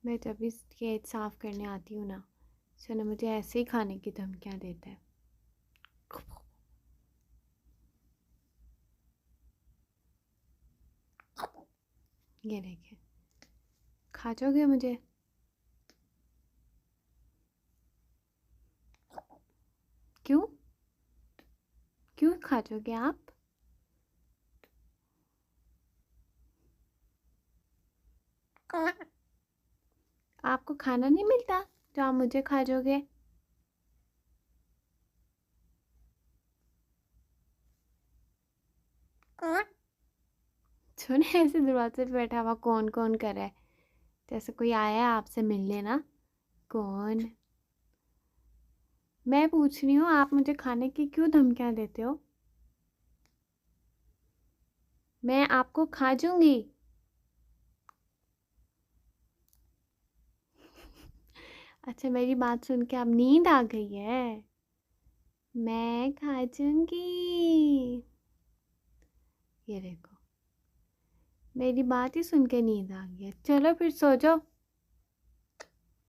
मैं जब भी केज साफ़ करने आती हूँ ना, सना मुझे ऐसे ही खाने की धमकियाँ देता है। ये देखिए, खा जाओगे मुझे? क्यों? क्यों खा जाओगे आप? आपको खाना नहीं मिलता जो आप मुझे खा जाओगे? सुने ऐसे दरवाजे पे बैठा हुआ कौन कौन कर रहा है, जैसे कोई आया है आपसे मिलने ना। कौन? मैं पूछ रही हूँ, आप मुझे खाने की क्यों धमकियाँ देते हो? मैं आपको खा जाऊंगी। अच्छा, मेरी बात सुन के अब नींद आ गई है? मैं खा जाऊंगी। ये देखो, मेरी बात ही सुन के नींद आ गई है। चलो फिर सो जाओ।